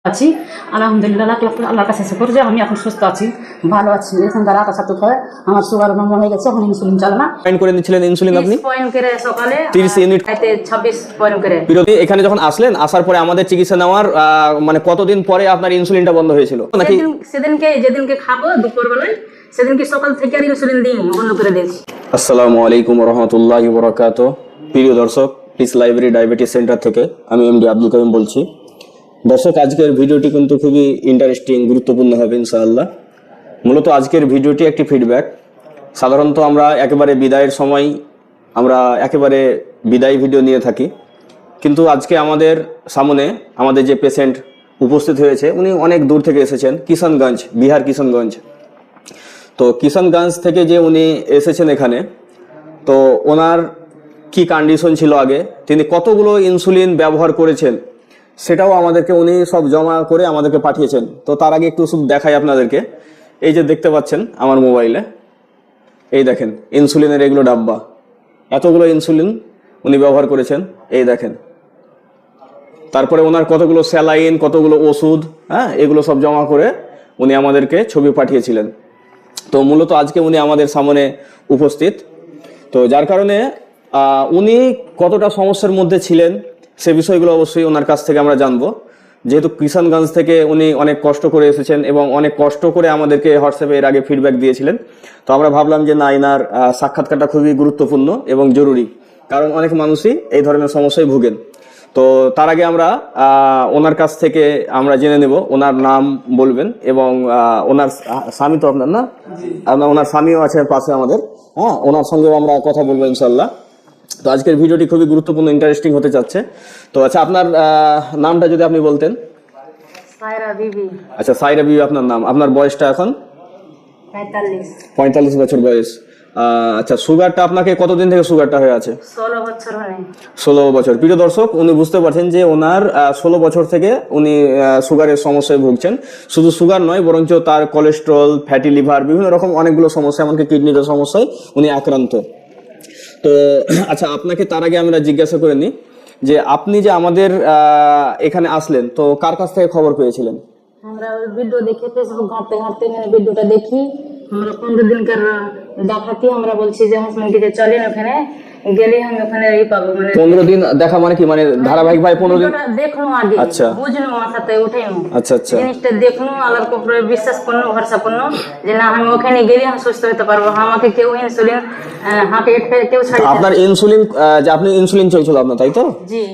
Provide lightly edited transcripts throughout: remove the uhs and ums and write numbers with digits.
আছি আলহামদুলিল্লাহ, লাখ লাখ আল্লাহর কাছে শুকর যে আমি এখন সুস্থ আছি, ভালো আছি। এখন তারা আকাশ হয় আমার সুগার নরমাল হয়ে গেছে, এখন ইনসুলিন চলে না। পয়েন্ট করে নিচ্ছিলেন ইনসুলিন আপনি 30 পয়েন্ট করে সকালে 30 ইউনিট, রাতে 26 পয়েন্ট করে। বিরতি এখানে যখন আসলেন, আসার পরে আমাদের চিকিৎসা নেওয়ার মানে কতদিন পরে আপনার ইনসুলিনটা বন্ধ হয়েছিল নাকি? যেদিনকে খাবো দুপুরবেলায় সেদিনকে সকাল থেকে আর ইনসুলিন দিই বন্ধ করে দিয়েছি। আসসালামু আলাইকুম ওয়া রাহমাতুল্লাহি ওয়া বারাকাতুহু। প্রিয় দর্শক, পিস লাইব্রেরি ডায়াবেটিস সেন্টার থেকে আমি এমডি আব্দুল কাইম বলছি। দর্শক, আজকের ভিডিওটি কিন্তু খুবই ইন্টারেস্টিং, গুরুত্বপূর্ণ হবে ইনশাআল্লাহ। মূলত আজকের ভিডিওটি একটি ফিডব্যাক। সাধারণত আমরা একেবারে বিদায়ের সময় আমরা একেবারে বিদায় ভিডিও নিয়ে থাকি, কিন্তু আজকে আমাদের সামনে আমাদের যে পেশেন্ট উপস্থিত হয়েছে উনি অনেক দূর থেকে এসেছেন, কিষানগঞ্জ, বিহার কিষানগঞ্জ। তো কিষানগঞ্জ থেকে যে উনি এসেছেন এখানে, তো ওনার কি কন্ডিশন ছিল আগে, তিনি কতগুলো ইনসুলিন ব্যবহার করেছেন সেটাও আমাদেরকে উনি সব জমা করে আমাদেরকে পাঠিয়েছেন। তো তার আগে একটু শুধু দেখাই আপনাদেরকে। এই যে দেখতে পাচ্ছেন আমার মোবাইলে, এই দেখেন ইনসুলিনের এগুলো ডাব্বা, এতগুলো ইনসুলিন উনি ব্যবহার করেছেন, এই দেখেন। তারপরে ওনার কতগুলো স্যালাইন, কতগুলো ওষুধ, এগুলো সব জমা করে উনি আমাদেরকে ছবি পাঠিয়েছিলেন। তো মূলত আজকে উনি আমাদের সামনে উপস্থিত। তো যার কারণে উনি কতটা সমস্যার মধ্যে ছিলেন সে বিষয়গুলো অবশ্যই ওনার কাছ থেকে আমরা জানবো। যেহেতু কিষানগঞ্জ থেকে উনি অনেক কষ্ট করে এসেছেন এবং অনেক কষ্ট করে আমাদেরকে হোয়াটসঅ্যাপে এর আগে ফিডব্যাক দিয়েছিলেন। তো আমরা ভাবলাম যে না, এনার সাক্ষাৎকারটা খুবই গুরুত্বপূর্ণ এবং জরুরি, কারণ অনেক মানুষই এই ধরনের সমস্যায় ভুগেন। তো তার আগে আমরা ওনার কাছ থেকে আমরা জেনে নেব, ওনার নাম বলবেন এবং ওনার স্বামী তো আপনার না, ওনার স্বামীও আছে পাশে আমাদের, ওনার সঙ্গেও আমরা কথা বলবো ইনশাল্লাহ। তো আজকের ভিডিওটি খুবই গুরুত্বপূর্ণ, ইন্টারেস্টিং হতে যাচ্ছে। তো আচ্ছা, আপনার নামটা যদি আপনি বলতেন। সায়রা বিবি। আচ্ছা, সায়রা বিবি আপনার নাম। আপনার বয়সটা এখন 45 বছর বয়স। আচ্ছা, সুগারটা আপনাকে কতদিন থেকে সুগারটা হয়ে আছে? 16 বছর হয়। 16 বছর। প্রিয় দর্শক, উনি বুঝতে পারছেন যে ওনার 16 বছর থেকে উনি সুগারের সমস্যায় ভুগছেন। শুধু সুগার নয়, বরঞ্চ তার কোলেস্ট্রল, ফ্যাটি লিভার, বিভিন্ন রকম অনেকগুলো সমস্যা, এমনকি কিডনির সমস্যায় উনি আক্রান্ত। তো আচ্ছা, আপনাকে তার আগে আমরা জিজ্ঞাসা করে নিই যে আপনি যে আমাদের এখানে আসলেন, তো কার কাছ থেকে খবর পেয়েছিলেন? আমরা ভিডিও দেখে ফেসবুক ঘাঁটতে ঘাঁটতে ভিডিওটা দেখি। আমরা 15 দিনকার দেখাতে আমরা বলছি যে হাসপাতালে চলেন, ওখানে গেলে আমি ওখানে পাবো। মানে 15 দিন দেখা মানে কি, মানে ধারাবাহিক ভাই 15 দিন দেখলো আগে। আচ্ছা, বুঝলো, মাথাতে উঠাইনো। আচ্ছা আচ্ছা, জিনিসটা দেখলো, আল্লাহর উপরে বিশ্বাস করলো, ভরসা করলো যে না, আমি ওখানে গেলে আমি সুস্থ হতে পারবো। আমাকে কেউ ইনসুলিন হাতে কেউ ছাড়ে। আপনার ইনসুলিন, যে আপনি ইনসুলিন চলছিল আপনার, তাই তো?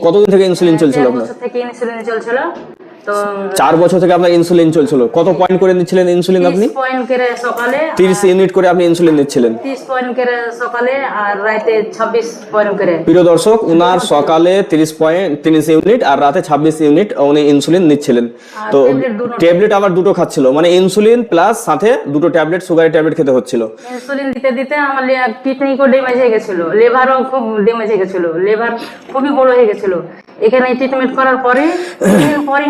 কতদিন থেকে ইনসুলিন চলছিল আপনার? 4 বছর থেকে ইনসুলিন চলছিল। তো 4 বছর থেকে আপনার ইনসুলিন চলছিল। কত পয়েন্ট করে নিচ্ছিলেন ইনসুলিন আপনি? 30 পয়েন্ট করে সকালে, 30 ইউনিট করে আপনি ইনসুলিন নিচ্ছিলেন। 30 পয়েন্ট করে সকালে আর রাতে 26 পয়েন্ট করে। প্রিয় দর্শক, উনার সকালে 30 ইউনিট আর রাতে 26 ইউনিট উনি ইনসুলিন নিচ্ছিলেন। তো ট্যাবলেট আবার দুটো খাচ্ছিল, মানে ইনসুলিন প্লাস সাথে দুটো ট্যাবলেট, সুগারের ট্যাবলেট খেতে হচ্ছিল। ইনসুলিন দিতে দিতে আমার কিডনিও ড্যামেজ হয়ে গেছিল, লিভারও খুব ড্যামেজ হয়ে গেছিল, লিভার খুবই বড় হয়ে গেছিল। এখানে ট্রিটমেন্ট করার পরে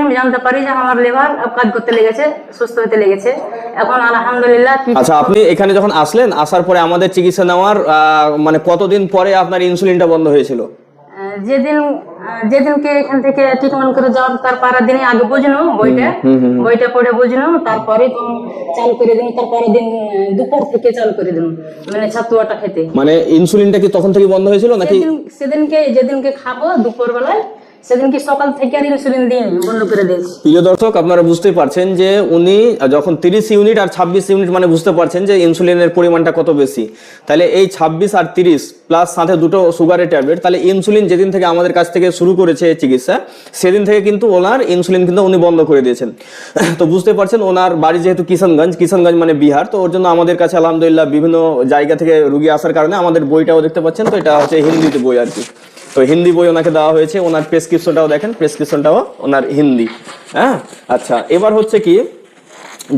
আমি জানতে পারি যে আমার লিভার কাজ করতে লেগেছে, সুস্থ হতে লেগেছে এখন আলহামদুলিল্লাহ। আচ্ছা, আপনি এখানে যখন আসলেন, আসার পরে আমাদের চিকিৎসা নেওয়ার মানে কতদিন পরে আপনার ইনসুলিনটা বন্ধ হয়েছিল? যেদিনকে এখান থেকে ট্রিটমেন্ট করে যাওয়ার তার পরের দিনে আগে বুঝলো, বইটা পড়ে বুঝলো, তারপরে চালু করে দিন। তারপরের দিন দুপুর থেকে চালু করে দিন, মানে ছাতুয়াটা খেতে। মানে ইনসুলিনটা কি তখন থেকে বন্ধ হয়েছিল নাকি? যেদিনকে খাবো দুপুর বেলায় সেদিনকে সকাল থেকে আর ইনসুলিন দিই বন্ধ করে দিয়েছি। প্রিয় দর্শক, আপনারা বুঝতে পারছেন যে উনি যখন 30 ইউনিট আর 26 ইউনিট, মানে বুঝতে পারছেন যে ইনসুলিনের পরিমাণটা কত বেশি। তাহলে এই 26 আর 30 প্লাস সাথে দুটো সুগারের ট্যাবলেট, তাহলে ইনসুলিন যেদিন থেকে আমাদের কাছ থেকে শুরু করেছে চিকিৎসা, সেদিন থেকে কিন্তু ওনার ইনসুলিন কিন্তু উনি বন্ধ করে দিয়েছেন। তো বুঝতে পারছেন, ওনার বাড়ি যেহেতু কিষানগঞ্জ মানে বিহার, তো ওর জন্য আমাদের কাছে আলহামদুলিল্লাহ বিভিন্ন জায়গা থেকে রুগী আসার কারণে আমাদের বইটাও দেখতে পাচ্ছেন। তো এটা হচ্ছে হিন্দিতে বই আর কি। তো হিন্দি বই ওনাকে দেওয়া হয়েছে। ওনার প্রেসক্রিপশনটাও দেখেন, প্রেসক্রিপশনটাও ওনার হিন্দি। আচ্ছা, এবার হচ্ছে কি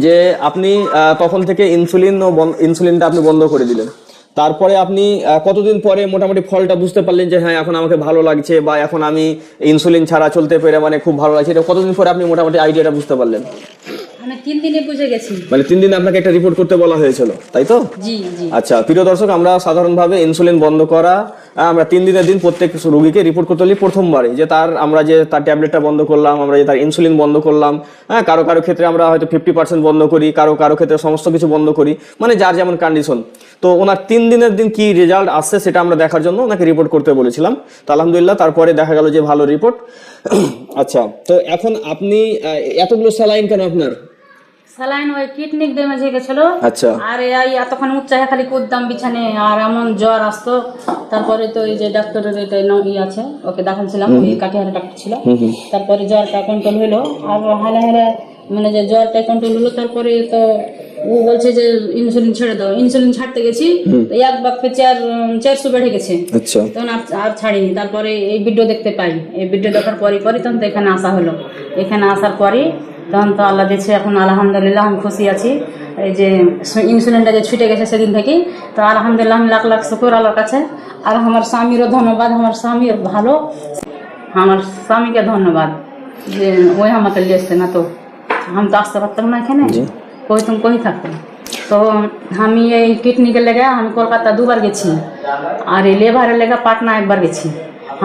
যে আপনি তখন থেকে ইনসুলিনটা আপনি বন্ধ করে দিলেন। তারপরে আপনি কতদিন পরে মোটামুটি ফলটা বুঝতে পারলেন যে হ্যাঁ, এখন আমাকে ভালো লাগছে বা এখন আমি ইনসুলিন ছাড়া চলতে পেরে মানে খুব ভালো লাগছে? এটা কতদিন পরে আপনি মোটামুটি আইডিয়াটা বুঝতে পারলেন? মানে 3 দিনে বুঝে গেছি। মানে 3 দিনে আপনাকে একটা রিপোর্ট করতে বলা হয়েছিল, তাই তো? জি জি। আচ্ছা প্রিয় দর্শক, আমরা সাধারণভাবে ইনসুলিন বন্ধ করা আমরা 3 দিনের দিন প্রত্যেক রোগীকে রিপোর্ট করতে হলে প্রথমবারই যে আমরা যে তার ট্যাবলেটটা বন্ধ করলাম, আমরা যে তার ইনসুলিন বন্ধ করলাম। হ্যাঁ, কারো কারো ক্ষেত্রে আমরা হয়তো 50% বন্ধ করি, কারো কারো ক্ষেত্রে সমস্ত কিছু বন্ধ করি, মানে যার যেমন কন্ডিশন। তো ওনার 3 দিনের দিন কি রেজাল্ট আসছে সেটা আমরা দেখার জন্য ওনাকে রিপোর্ট করতে বলেছিলাম। তো আলহামদুলিল্লাহ তারপরে দেখা গেল যে ভালো রিপোর্ট। আচ্ছা, তো এখন আপনি এতগুলো স্যালাইন কেন আপনার? স্যালাইন ওই কিডনি ড্যামেজ হয়ে গেছিল। আচ্ছা। আর এই এতক্ষণ উচ্চায় খালি কুদতাম বিছানে, আর এমন জ্বর আসতো। তারপরে তো এই যে ডাক্তারের এটা আছে, ওকে দেখাচ্ছিলাম, ওই কাটিহারে ডাক্তার ছিল। তারপরে জ্বরটা কন্ট্রোল হলো, আর হালে হালে মানে যে জ্বরটা কন্ট্রোল হলো। তারপরে তো ও বলছে যে ইনসুলিন ছেড়ে দাও। ইনসুলিন ছাড়তে গেছি, এক বাক্যে 400 বেড়ে গেছে। আচ্ছা। তখন আর ছাড়িনি। তারপরে এই ভিডিও দেখতে পাই, এই ভিডিও দেখার পরই তখন তো এখানে আসা হলো। এখানে আসার পরই তখন তো আল্লাহ দিয়েছে, এখন আলহামদুলিল্লাহ আমি খুশি আছি। এই যে ইনসুলিনটা যে ছুটে গেছে সেদিন থেকেই, তো আলহামদুলিল্লাহ আমি লাখ লাখ শুকর আল্লাহর কাছে। আর আমার স্বামীরও ধন্যবাদ, আমার স্বামীর ভালো, আমার স্বামীকে ধন্যবাদ যে ওই আমাকে নিয়ে এসছে, না তো আমি তো আসতে পারতাম না এখানে, কই থাকতাম। তো আমি এই কিডনিকে লেগে আমি কলকাতা 2 বার গেছি, আর এই লেভারের লেগে পাটনা 1 বার গেছি।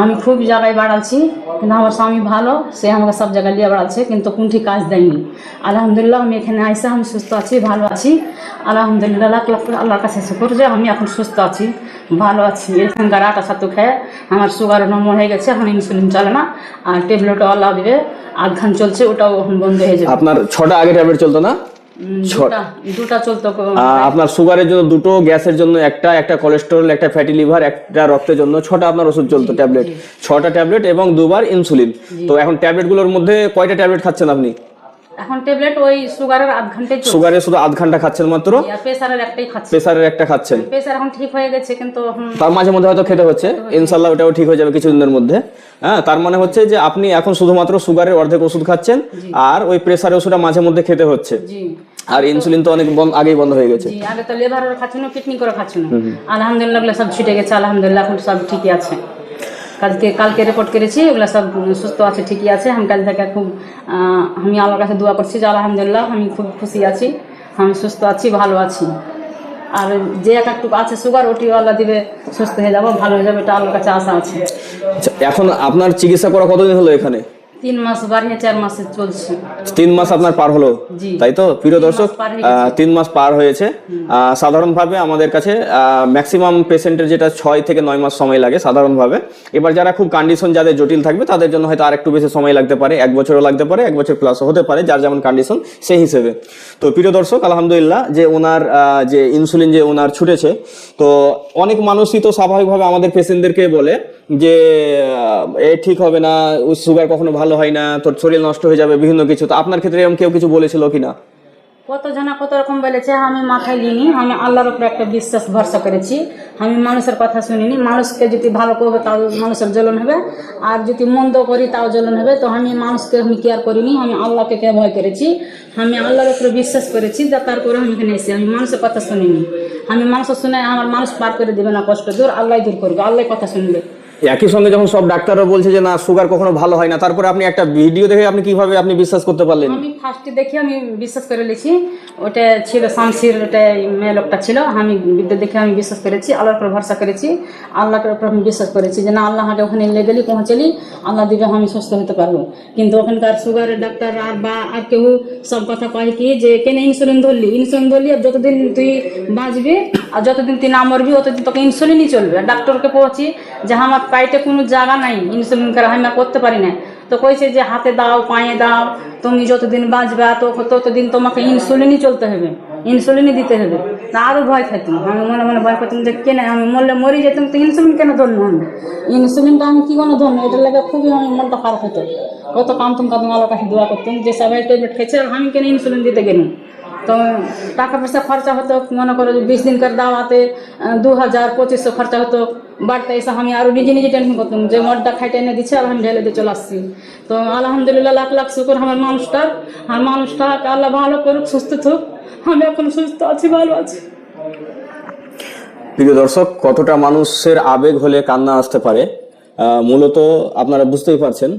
আমি খুব জায়গায় বাড়াচ্ছি, কিন্তু আমার স্বামী ভালো, সে আমাকে সব জায়গায় নিয়ে বাড়াচ্ছে, কিন্তু কোনটি কাজ দেয়নি। আলহামদুলিল্লাহ আমি এখানে আইসা আমি সুস্থ আছি, ভালো আছি। আলহামদুলিল্লাহ লাখ লাখ আল্লাহর কাছে শুকর যে আমি এখন সুস্থ আছি, ভালো আছি। এখানকার আটা ছাতু খেয়ে আমার সুগারও নর্মাল হয়ে গেছে, এখন ইনসুলিন চলে না। আর ট্যাবলেটও আল্লাহ দিবে, আধখান চলছে, ওটাও এখন বন্ধ হয়ে যাবে। আপনার 6টা আগে ট্যাবলেট চলতো না? দুটা চলতো। আপনার সুগারের জন্য 2টো, গ্যাসের জন্য একটা কোলেস্টেরল, একটা ফ্যাটি লিভার, একটা রক্তের জন্য 6টা আপনার ওষুধ চলতো ট্যাবলেট। 6টা ট্যাবলেট এবং 2 বার ইনসুলিন। তো এখন ট্যাবলেট গুলোর মধ্যে কয়টা ট্যাবলেট খাচ্ছেন আপনি? এখন ট্যাবলেট ওই সুগারের আধ ঘন্টায় চলছে। সুগারের শুধু আধ ঘন্টা খাচ্ছেন মাত্র? আর প্রেসারের একটাই খাচ্ছি। প্রেসারের একটা খাচ্ছেন? প্রেসার এখন ঠিক হয়ে গেছে, কিন্তু তার মাঝে মধ্যে হয়তো খেতে হচ্ছে, ইনশাআল্লাহ ওটাও ঠিক হয়ে যাবে কিছুদিনের মধ্যে। হ্যাঁ, তার মানে হচ্ছে যে আপনি এখন শুধুমাত্র সুগারের অর্ধেক ওষুধ খাচ্ছেন, আর ওই প্রেসারের ওষুধটা মাঝে মধ্যে খেতে হচ্ছে। জি। আর ইনসুলিন তো অনেক আগেই বন্ধ হয়ে গেছে। জি, আগে তো লিভারের খাচ্ছি না, কিডনি করে খাচ্ছি না। আলহামদুলিল্লাহ ওগুলো সব ছুটে গেছে, আলহামদুলিল্লাহ এখন সব ঠিকই আছে। কালকে রিপোর্ট করেছি, ওগুলো সব সুস্থ আছে, ঠিকই আছে। আমি কাল থেকে খুব আমি আল্লাহর কাছে দোয়া করছি যে আলহামদুলিল্লাহ আমি খুব খুশি আছি, আমি সুস্থ আছি, ভালো আছি। আর যে একটুকু আছে সুগার, ওটি আল্লাহ দিবে, সুস্থ হয়ে যাবো, ভালো হয়ে যাবে, এটা আল্লাহর কাছে আশা আছে। এখন আপনার চিকিৎসা করা কতদিন হলো এখানে? 3 মাস বাড়িয়ে 4 মাসে চলছে। 3 মাস আপনার পার হলো, তাই তো প্রিয় দর্শক? 3 মাস পার হয়েছে। সাধারণভাবে আমাদের কাছে ম্যাক্সিমাম পেশেন্টের যেটা 6 থেকে 9 মাস সময় লাগে সাধারণভাবে। এবার যারা খুব কন্ডিশন যাদের জটিল থাকবে তাদের জন্য হয়তো আর একটু বেশি সময় লাগতে পারে, 1 বছরও লাগতে পারে, 1 বছর প্লাসও হতে পারে, যার যেমন কন্ডিশন সেই হিসেবে। তো প্রিয় দর্শক, আলহামদুলিল্লাহ যে ওনার যে ইনসুলিন যে ওনার ছুটেছে, তো অনেক মানুষই তো স্বাভাবিকভাবে আমাদের পেশেন্টদেরকে বলে যে এ ঠিক হবে না, সুগার কখনো ভালো হয় না, তোর শরীর নষ্ট হয়ে যাবে, বিভিন্ন কিছু। তো আপনার ক্ষেত্রে এরকম কেউ কিছু বলেছিল কিনা? কত জনা কত রকম বলেছে, আমি মাথায় নিইনি। আমি আল্লাহর উপরে একটা বিশ্বাস ভরসা করেছি, আমি মানুষের কথা শুনিনি। মানুষকে যদি ভালো করবে তাও মানুষের জ্বলন হবে, আর যদি মন্দ করি তাও জ্বলন হবে। তো আমি মানুষকে আমি কেয়ার করিনি, আমি আল্লাহকে কে ভয় করেছি, আমি আল্লাহর উপরে বিশ্বাস করেছি। তারপরে আমি এখানে এসেছি, আমি মানুষের কথা শুনিনি। আমি মানুষের শুনে আমার মানুষ পার করে দেবে না কষ্ট, দূর আল্লাহ দূর করবে, আল্লাহ কথা শুনবে। একই সঙ্গে যখন সব ডাক্তাররা বলছে যে না সুগার কখনো ভালো হয় না, তারপরে আপনি একটা ভিডিও দেখে আপনি কিভাবে আপনি বিশ্বাস করতে পারলেন? আমি ফার্স্টে দেখে আমি বিশ্বাস করে নিয়েছি, ওটা ছিল শামসির, ওটা মেয়ে লোকটা ছিল। আমি ভিডিও দেখে আমি বিশ্বাস করেছি, আল্লাহর উপর ভরসা করেছি, আল্লাহর উপর আমি বিশ্বাস করেছি যে না আল্লাহ হাটে ওখানে নিয়ে গেলি, পৌঁছালি, আল্লাহ দিবে আমি সুস্থ হতে পারবো। কিন্তু ওখানকার সুগারের ডাক্তার আর কেউ সব কথা কয় কি যে কেন ইনসুলিন ধরলি, আর যতদিন তুই বাঁচবি আর যতদিন তুই না মরবি ততদিন তোকে ইনসুলিনই চলবে। ডাক্তারকে পৌঁছি যে আমার পাইতে কোনো জায়গা নাই ইনসুলিন করা, আমি করতে পারি না। তো কইছে যে হাতে দাও, পায়ে দাও, তুমি যতদিন বাঁচবে ততদিন তোমাকে ইনসুলিনই চলতে হবে, ইনসুলিনই দিতে হবে। তা আরও ভয় খাইতাম, আমি মনে মনে ভয় করতাম যে কেন আমি মরলে মরি যেতাম, তো ইনসুলিন কেন ধরবো আমি, ইনসুলিনটা আমি কি কোনো ধরবো, এটার লাগে খুবই আমি মনটা খারাপ হতো। কত কাঁদতাম আল্লাহর কাছে দোয়া করতাম যে সবাই ট্যাবলেট খেয়েছে, আমি কেন ইনসুলিন দিতে গেলাম। তো টাকা পয়সা খরচা হতো, মনে করো 20 দিন করে দাওয়াতে 2000-2500 খরচা হতো। বাড়তে এসে আমি আরো নিজে টেনশন করতাম যে মদটা খাইতে এনে দিচ্ছে আর আমি ঢেলে দিয়ে চলে আসছি। তো আলহামদুলিল্লাহ লাখ লাখ শুকর আমার মানুষটা আল্লাহ ভালো করুক, সুস্থ থাকুক, আমি এখন সুস্থ আছি, ভালো আছি। প্রিয় দর্শক, কতটা মানুষের আবেগ হলে কান্না আসতে পারে মূলত আপনারা বুঝতেই পারছেন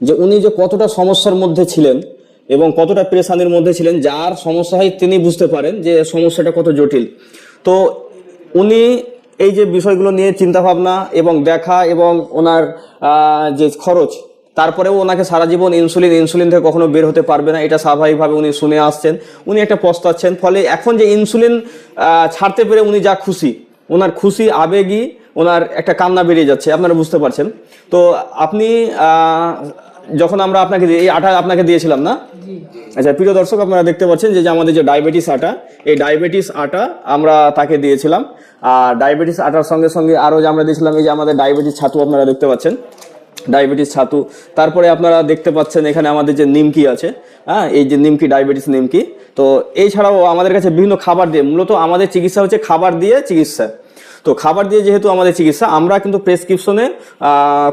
যে উনি যে কতটা সমস্যার মধ্যে ছিলেন এবং কতটা পেরেশানির মধ্যে ছিলেন, যার সমস্যা হয় তিনি বুঝতে পারেন যে সমস্যাটা কত জটিল। তো উনি এই যে বিষয়গুলো নিয়ে চিন্তা ভাবনা এবং দেখা এবং ওনার যে খরচ, তারপরেও ওনাকে সারা জীবন ইনসুলিন থেকে কখনো বের হতে পারবে না, এটা স্বাভাবিকভাবে উনি শুনে আসছেন। উনি একটা পস্তাচ্ছেন, ফলে এখন যে ইনসুলিন ছাড়তে পেরে উনি যা খুশি, ওনার খুশি আবেগী, ওনার একটা কান্না বেরিয়ে যাচ্ছে, আপনারা বুঝতে পারছেন। তো আপনি যখন আমরা আপনাকে এই আটা আপনাকে দিয়েছিলাম না, আচ্ছা প্রিয় দর্শক, আপনারা দেখতে পাচ্ছেন যে আমাদের যে ডায়াবেটিস আটা, এই ডায়াবেটিস আটা আমরা তাকে দিয়েছিলাম। আর ডায়াবেটিস আটার সঙ্গে সঙ্গে আরও যে আমরা দিয়েছিলাম এই যে আমাদের ডায়াবেটিস ছাতু, আপনারা দেখতে পাচ্ছেন ডায়াবেটিস ছাতু। তারপরে আপনারা দেখতে পাচ্ছেন এখানে আমাদের যে নিমকি আছে, হ্যাঁ, এই যে নিমকি, ডায়াবেটিস নিমকি। তো এছাড়াও আমাদের কাছে বিভিন্ন খাবার দিয়ে, মূলত আমাদের চিকিৎসা হচ্ছে খাবার দিয়ে চিকিৎসা। তো খাবার দিয়ে যেহেতু আমাদের চিকিৎসা, আমরা কিন্তু প্রেসক্রিপশনে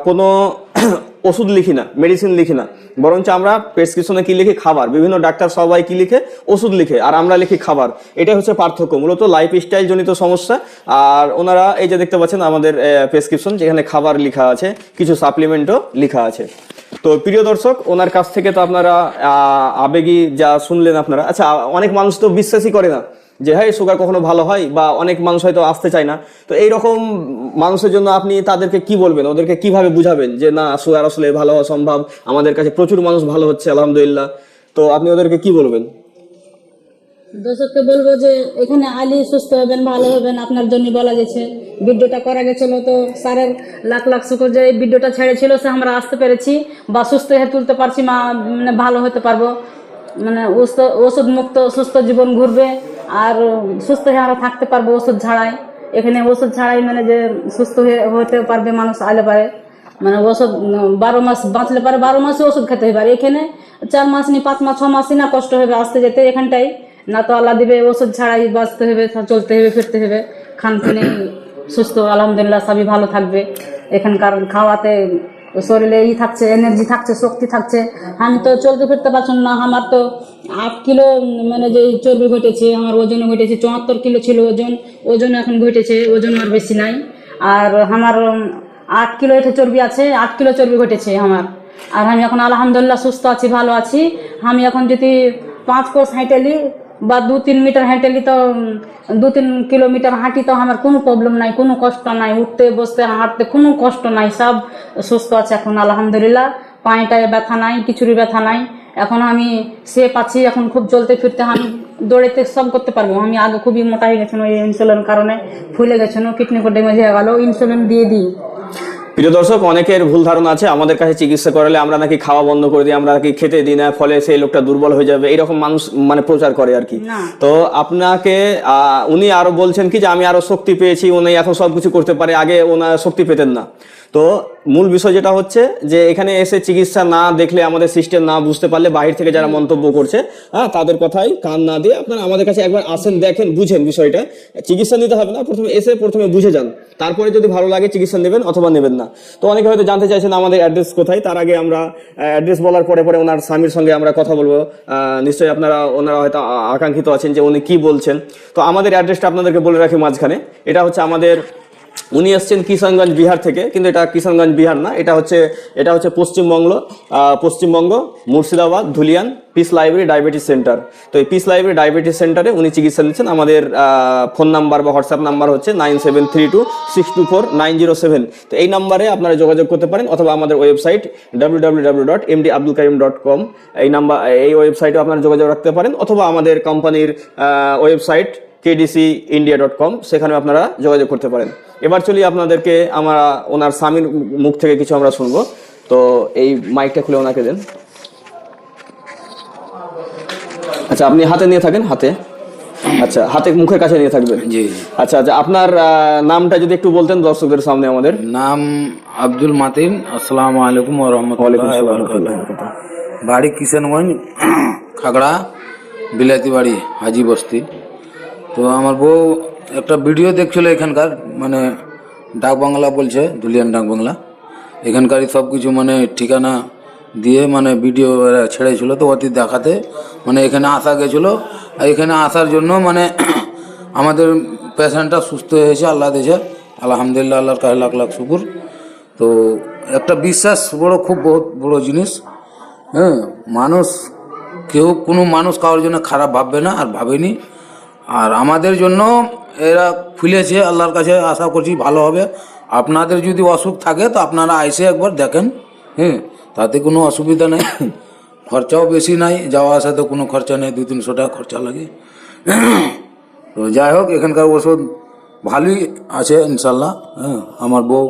কোনো ওষুধ লিখি না, মেডিসিন লিখি না, বরঞ্চ আমরা প্রেসক্রিপশনে কি লিখি? খাবার। বিভিন্ন ডাক্তার সবাই কি লিখে? ওষুধ লিখে, আর আমরা লিখি খাবার। এটাই হচ্ছে পার্থক্য, মূলত লাইফস্টাইল জনিত সমস্যা। আর ওনারা এই যে দেখতে পাচ্ছেন আমাদের প্রেসক্রিপশন, যেখানে খাবার লেখা আছে, কিছু সাপ্লিমেন্টও লেখা আছে। তো প্রিয় দর্শক, ওনার কাছ থেকে তো আপনারা আবেগী যা শুনলেন আপনারা। আচ্ছা, অনেক মানুষ তো বিশ্বাসই করে না যে হ্যাঁ সুগার কখনো ভালো হয়, বা অনেক মানুষ হয়তো আসতে চায় না। তো এইরকম মানুষের জন্য আপনি তাদেরকে কি বলবেন, ওদেরকে কিভাবে বুঝাবেন যে না, সুগার আসলে ভালো হওয়া সম্ভব? আমাদের কাছে প্রচুর মানুষ ভালো হচ্ছে আলহামদুলিল্লাহ। তো আপনি ওদেরকে কি বলবেন? দর্শককে বলবো যে এখানে আলি সুস্থ হবেন, ভালো হবেন, আপনার জন্য বলা গেছে। ভিডিওটা করা গেছিল, তো স্যারের লাখ লাখ শুকর যে এই ভিডিওটা ছেড়েছিল, সে আমরা আসতে পেরেছি বা সুস্থ হয়ে তুলতে পারছি, মানে ভালো হতে পারবো, মানে ওষুধ মুক্ত সুস্থ জীবন ঘুরবে, আর সুস্থ হয়ে আমরা থাকতে পারবো ওষুধ ছাড়াই। এখানে ওষুধ ছাড়াই মানে যে সুস্থ হতে পারবে মানুষ, আলে পারে মানে ওষুধ 12 মাস বাঁচলে পারে, 12 মাসে ওষুধ খেতে হবে। আর এখানে 4 মাস নি 5 মাস 6 মাসই না কষ্ট হবে আসতে যেতে এখানটাই, না তো আল্লাহ দিবে ওষুধ ছাড়াই বাঁচতে হবে, চলতে হবে, ফিরতে হবে। খান পিনে সুস্থ আলহামদুলিল্লাহ সবই ভালো থাকবে। এখানকার খাওয়াতে শরীরে থাকছে, এনার্জি থাকছে, শক্তি থাকছে। আমি তো চলতে ফিরতে পারছিলাম না, আমার তো 8 কিলো মানে যে চর্বি ঘটেছে, আমার ওজন ঘটেছে 74 কিলো ছিল ওজন এখন ঘটেছে, ওজন আর বেশি নাই। আর আমার 8 কিলো এটা চর্বি আছে, 8 কিলো চর্বি ঘটেছে আমার। আর আমি এখন আলহামদুলিল্লাহ সুস্থ আছি, ভালো আছি। আমি এখন যদি 5 কোষ হাঁটেলি বা 2-3 মিটার হাঁটেলি, তো 2-3 কিলোমিটার হাঁটি, তো আমার কোনো প্রবলেম নাই, কোনো কষ্ট নাই, উঠতে বসতে হাঁটতে কোনো কষ্ট নাই, সব সুস্থ আছে এখন আলহামদুলিল্লাহ। পায়েটায় ব্যথা নাই, কিছুরই ব্যথা নাই। এখন আমি সেফ আছি, এখন খুব চলতে ফিরতে, আমি দৌড়াতে সব করতে পারবো। আমি আগে খুবই মোটা হয়ে গেছিলাম, এই ইনসুলিন কারণে ফুলে গেছিলো, কিডনি ড্যামেজ হয়ে গেল, ইনসুলিন দিয়ে দিই। প্রিয় দর্শক, অনেকের ভুল ধারণা আছে আমাদের কাছে চিকিৎসা করালে আমরা নাকি খাওয়া বন্ধ করে দিই, আমরা নাকি খেতে দিই না, ফলে সেই লোকটা দুর্বল হয়ে যাবে, এরকম মানুষ মানে প্রচার করে আর কি। তো আপনাকে উনি আরো বলছেন কি যে আমি আরো শক্তি পেয়েছি, উনি এখন সবকিছু করতে পারে, আগে ওনার শক্তি পেতেন না। তো মূল বিষয় যেটা হচ্ছে যে এখানে এসে চিকিৎসা না দেখলে, আমাদের সিস্টেম না বুঝতে পারলে, বাহির থেকে যারা মন্তব্য করছে হ্যাঁ তাদের কথাই কান না দিয়ে আপনারা আমাদের কাছে একবার আসেন, দেখেন, বুঝেন বিষয়টা। চিকিৎসা নিতে হবে না, প্রথমে বুঝে যান, তারপরে যদি ভালো লাগে চিকিৎসা নেবেন অথবা নেবেন না। তো অনেকে হয়তো জানতে চাইছেন আমাদের অ্যাড্রেস কোথায়, তার আগে আমরা অ্যাড্রেস বলার পরে ওনার স্বামীর সঙ্গে আমরা কথা বলবো। নিশ্চয়ই ওনারা হয়তো আকাঙ্ক্ষিত আছেন যে উনি কি বলছেন। তো আমাদের অ্যাড্রেসটা আপনাদেরকে বলে রাখি মাঝখানে। এটা হচ্ছে আমাদের, উনি এসছেন কিষানগঞ্জ বিহার থেকে, কিন্তু এটা কিষানগঞ্জ বিহার না, এটা হচ্ছে Paschimbanga Murshidabad Dhulian piece library diabetes centre. তো এই পিস লাইব্রেরি ডায়াবেটিস সেন্টারে উনি চিকিৎসা নিচ্ছেন। আমাদের ফোন নাম্বার বা হোয়াটসঅ্যাপ নাম্বার হচ্ছে 9732624907। তো এই নাম্বারে আপনারা যোগাযোগ করতে পারেন, অথবা আমাদের ওয়েবসাইট www.mdabdulkarim.com, এই ওয়েবসাইটে আপনারা যোগাযোগ রাখতে পারেন, অথবা আমাদের কোম্পানির ওয়েবসাইট kdcindia.com, সেখানে আপনারা যোগাযোগ করতে পারেন। এবার চলি আপনাদেরকে আমরা ওনার স্বামীর মুখ থেকে কিছু আমরা শুনবো। তো এই মাইকটা খুলে ওনাকে দেন। আচ্ছা, আপনি হাতে নিয়ে থাকেন, আচ্ছা হাতে মুখের কাছে নিয়ে থাকবেন। জি। আচ্ছা, আপনার নামটা যদি একটু বলতেন দর্শকদের সামনে। আমাদের নাম আব্দুল মাতিন। আসসালামু আলাইকুম ওয়া রাহমাতুল্লাহি ওয়া বারাকাতুহু। বাড়ি কিষানগঞ্জ, খাগড়া, বিলাতি বাড়ি, হাজি বস্তি। তো আমার বউ একটা ভিডিও দেখছিল এখানকার, মানে ডাক বাংলা বলছে, ধুলিয়ান ডাক বাংলা, এখানকারই সব কিছু মানে ঠিকানা দিয়ে মানে ভিডিও ছেড়েছিল। তো অতি দেখাতে মানে এখানে আসা গেছিলো। এখানে আসার জন্য মানে আমাদের পেশেন্টটা সুস্থ হয়েছে আল্লাহ দেশে, আলহামদুলিল্লাহ, আল্লাহর কাছে লাখ লাখ শুকুর। তো একটা বিশ্বাস খুব বহুত বড় জিনিস। হ্যাঁ, মানুষ কেউ কোনো মানুষ কারোর জন্য খারাপ ভাববে না আর ভাবেনি। আর আমাদের জন্য এরা খুলেছে, আল্লাহর কাছে আশা করছি ভালো হবে। আপনাদের যদি অসুখ থাকে তো আপনারা এসে একবার দেখেন, হ্যাঁ, তাতে কোনো অসুবিধা নেই। খরচাও বেশি নাই, যাওয়া আসাতে কোনো খরচা নেই, 200-300 টাকা খরচা লাগে। তো যাই হোক, এখানকার ওষুধ ভালোই আছে ইনশাল্লাহ। হ্যাঁ, আমার বউ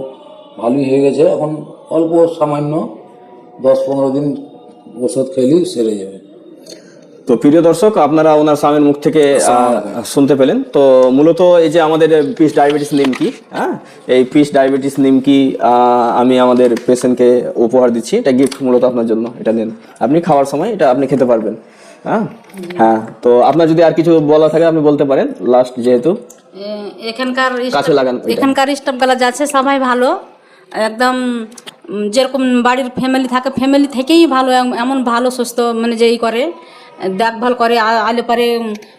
ভালোই হয়ে গেছে, এখন অল্প সামান্য 10-15 দিন ওষুধ খেলেই সেরে যাবে। তো প্রিয় দর্শক, আপনারা ওনার স্বামীর মুখ থেকে শুনতে পেলেন। তো মূলত এই যে আমাদের পিস ডায়াবেটিস নিমকি, হ্যাঁ, এই পিস ডায়াবেটিস নিমকি আমি আমাদের পেশেন্টকে উপহার দিচ্ছি। এটা গিফট মূলত আপনার জন্য। এটা নেন, আপনি খাওয়ার সময় এটা আপনি খেতে পারবেন। হ্যাঁ হ্যাঁ, তো আপনার যদি আর কিছু বলা থাকে আপনি বলতে পারেন লাস্ট, যেহেতু কাছে লাগান। এখানকার স্টাফগুলো যাচ্ছে সবাই ভালো, একদম যেরকম বাড়ির ফ্যামিলি থাকে ফ্যামিলি থেকেই ভালো, এমন ভালো সুস্থ মানে যেই করে দেখভাল করে। আলে পারে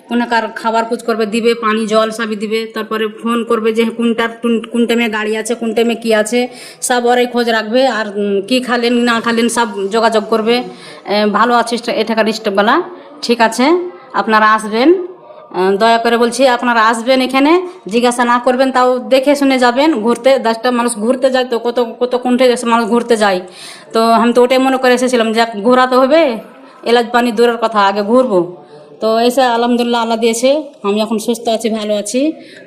কোনকার খাবার কুচ করবে, দিবে পানি জল সবই দিবে। তারপরে ফোন করবে যে কোন টাইমে গাড়ি আছে, কোন টাইমে কি আছে, সব ওরাই খোঁজ রাখবে। আর কি খালেন না খালেন সব যোগাযোগ করবে। ভালো আছে এটাকার স্টাফগুলা, ঠিক আছে। আপনারা আসবেন, দয়া করে বলছি আপনারা আসবেন, এখানে জিজ্ঞাসা না করবেন, তাও দেখে শুনে যাবেন। ঘুরতে 10টা মানুষ ঘুরতে যায়, তো কত কোনটে মানুষ ঘুরতে যায়। তো আমি তো ওটাই মনে করে এসেছিলাম যে ঘোরা তো হবে, এলাজ পানি দূরের কথা, আগে ঘুরবো। তো এসে আলহামদুলিল্লাহ আল্লাহ দিয়েছে, আমি এখন সুস্থ আছি, ভালো আছি।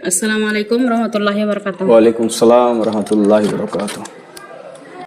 আসসালামু আলাইকুম রহমতুল্লাহি ওয়া বারাকাতুহু। ওয়ালাইকুম সালাম রহমতুল্লাহি ওয়া বারাকাতুহু।